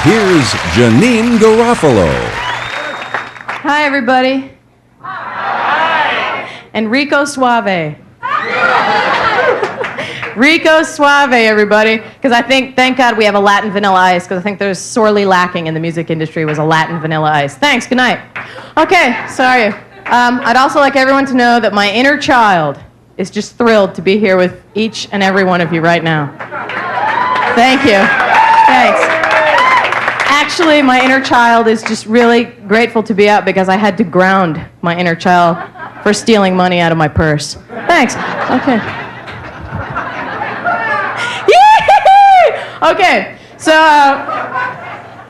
here's Janeane Garofalo. Hi, everybody. Hi. Enrico Suave. Rico Suave, everybody. Because thank God we have a Latin Vanilla Ice, because I think there's sorely lacking in the music industry was a Latin Vanilla Ice. Thanks, good night. Okay, sorry. I'd also like everyone to know that my inner child is just thrilled to be here with each and every one of you right now. Thank you. Thanks. Actually, my inner child is just really grateful to be out because I had to ground my inner child for stealing money out of my purse. Thanks. Okay. Okay, so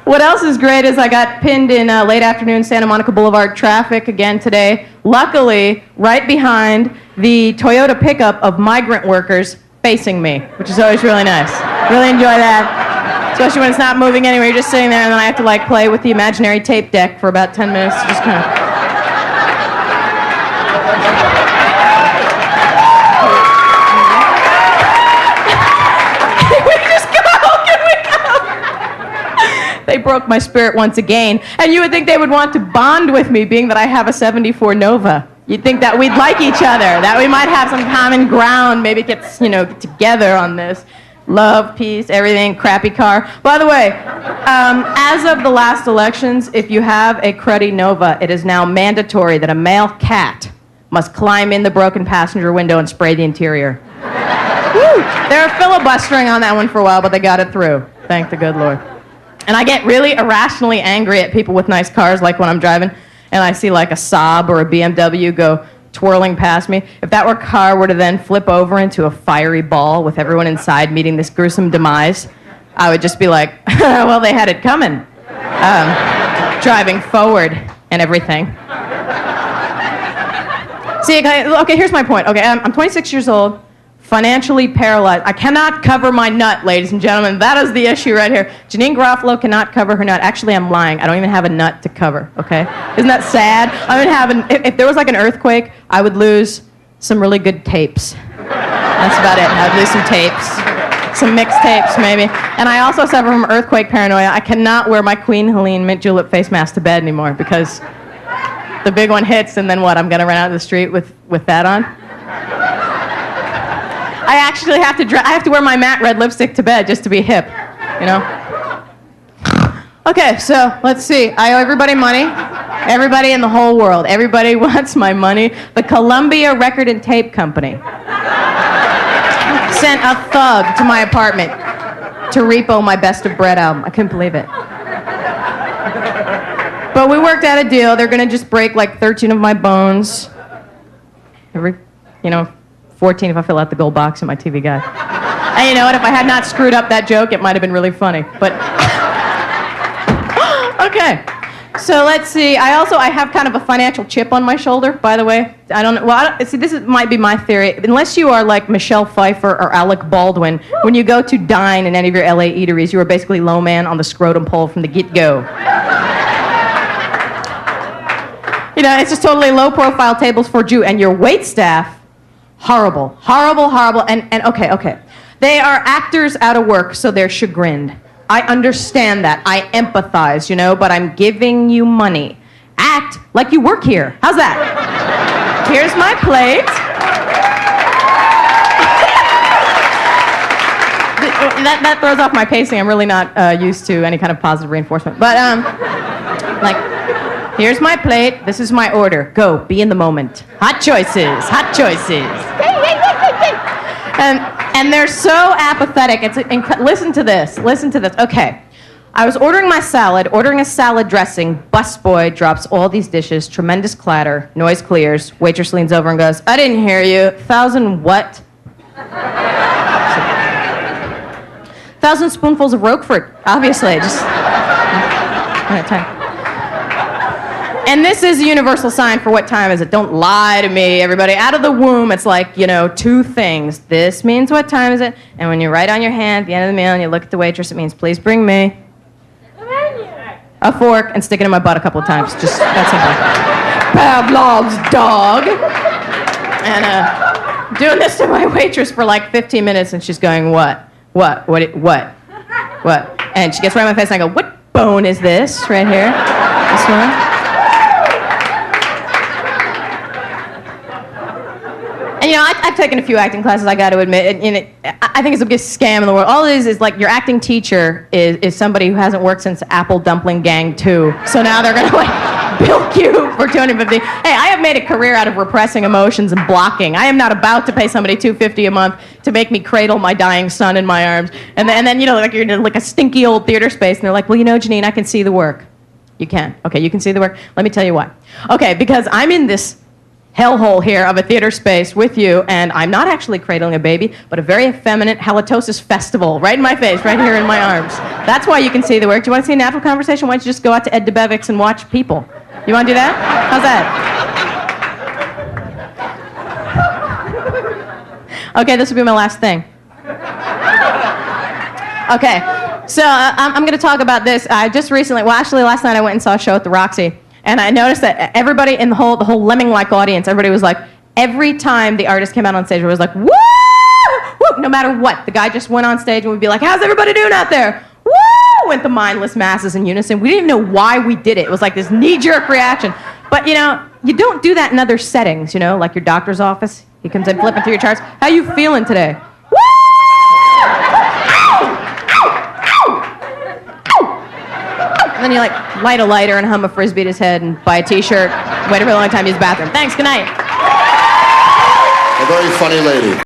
what else is great is I got pinned in late afternoon Santa Monica Boulevard traffic again today. Luckily, right behind the Toyota pickup of migrant workers facing me, which is always really nice. Really enjoy that, especially when it's not moving anywhere. You're just sitting there, and then I have to play with the imaginary tape deck for about 10 minutes. Just kind of. They broke my spirit once again. And you would think they would want to bond with me, being that I have a 74 Nova. You'd think that we'd like each other, that we might have some common ground, maybe get together on this. Love, peace, everything, crappy car. By the way, as of the last elections, if you have a cruddy Nova, it is now mandatory that a male cat must climb in the broken passenger window and spray the interior. Woo! They were filibustering on that one for a while, but they got it through. Thank the good Lord. And I get really irrationally angry at people with nice cars, like when I'm driving and I see a Saab or a BMW go twirling past me. If that car were to then flip over into a fiery ball with everyone inside meeting this gruesome demise, I would just be like, well, they had it coming. Driving forward and everything. See, okay, here's my point. Okay, I'm 26 years old. Financially paralyzed. I cannot cover my nut, ladies and gentlemen. That is the issue right here. Janeane Garofalo cannot cover her nut. Actually, I'm lying. I don't even have a nut to cover, okay? Isn't that sad? If there was an earthquake, I would lose some really good tapes. That's about it. I'd lose some tapes. Some mixed tapes, maybe. And I also suffer from earthquake paranoia. I cannot wear my Queen Helene mint julep face mask to bed anymore because the big one hits and then what? I'm going to run out of the street with that on? I actually have to wear my matte red lipstick to bed just to be hip, Okay, so let's see. I owe everybody money. Everybody in the whole world. Everybody wants my money. The Columbia Record and Tape Company sent a thug to my apartment to repo my Best of Bread album. I couldn't believe it. But we worked out a deal. They're going to just break 13 of my bones. 14 if I fill out the gold box in my TV guide. And you know what? If I had not screwed up that joke, it might have been really funny. But okay. So let's see. I have kind of a financial chip on my shoulder, by the way. This might be my theory. Unless you are like Michelle Pfeiffer or Alec Baldwin, when you go to dine in any of your LA eateries, you are basically low man on the scrotum pole from the get-go. It's just totally low-profile tables for you and your wait staff. Horrible. And okay. They are actors out of work, so they're chagrined. I understand that. I empathize, but I'm giving you money. Act like you work here. How's that? Here's my plate. That throws off my pacing. I'm really not used to any kind of positive reinforcement. But, here's my plate. This is my order. Go. Be in the moment. Hot choices. And they're so apathetic. Listen to this. Okay. I was ordering my salad, ordering a salad dressing. Busboy drops all these dishes. Tremendous clatter. Noise clears. Waitress leans over and goes, I didn't hear you. 1,000 what? 1,000 spoonfuls of Roquefort. Obviously. Just... time. And this is a universal sign for what time is it. Don't lie to me, everybody. Out of the womb, it's two things. This means what time is it? And when you write on your hand at the end of the meal and you look at the waitress, it means, please bring me a fork and stick it in my butt a couple of times. Just that simple. Pavlov's dog. And doing this to my waitress for 15 minutes, and she's going, what? And she gets right in my face, and I go, what? bone is this right here? This one. And I've taken a few acting classes, I got to admit, and I think it's the biggest scam in the world. All it is like your acting teacher is somebody who hasn't worked since Apple Dumpling Gang 2. So now they're going to like bilk you for $250. Hey, I have made a career out of repressing emotions and blocking. I am not about to pay somebody $250 a month to make me cradle my dying son in my arms. And then like you're in like a stinky old theater space, and they're like, well, Janeane, I can see the work. You can. Okay, you can see the work. Let me tell you why. Okay, because I'm in this hellhole here of a theater space with you, and I'm not actually cradling a baby, but a very effeminate halitosis festival right in my face, right here in my arms. That's why you can see the work. Do you want to see a natural conversation? Why don't you just go out to Ed DeBevick's and watch people? You want to do that? How's that? Okay, this will be my last thing. Okay, so I'm going to talk about this. I just recently, well, actually last night I went and saw a show at the Roxy. And I noticed that everybody in the whole lemming-like audience, everybody was like, every time the artist came out on stage, it was like, woo! Woo! No matter what. The guy just went on stage and would be like, how's everybody doing out there? Woo! Went the mindless masses in unison. We didn't even know why we did it. It was like this knee-jerk reaction. But, you don't do that in other settings, like your doctor's office. He comes in flipping through your charts. How you feeling today? Woo! And then you light a lighter and hum a Frisbee at his head and buy a t-shirt, wait a really long time to use the bathroom. Thanks, good night. A very funny lady.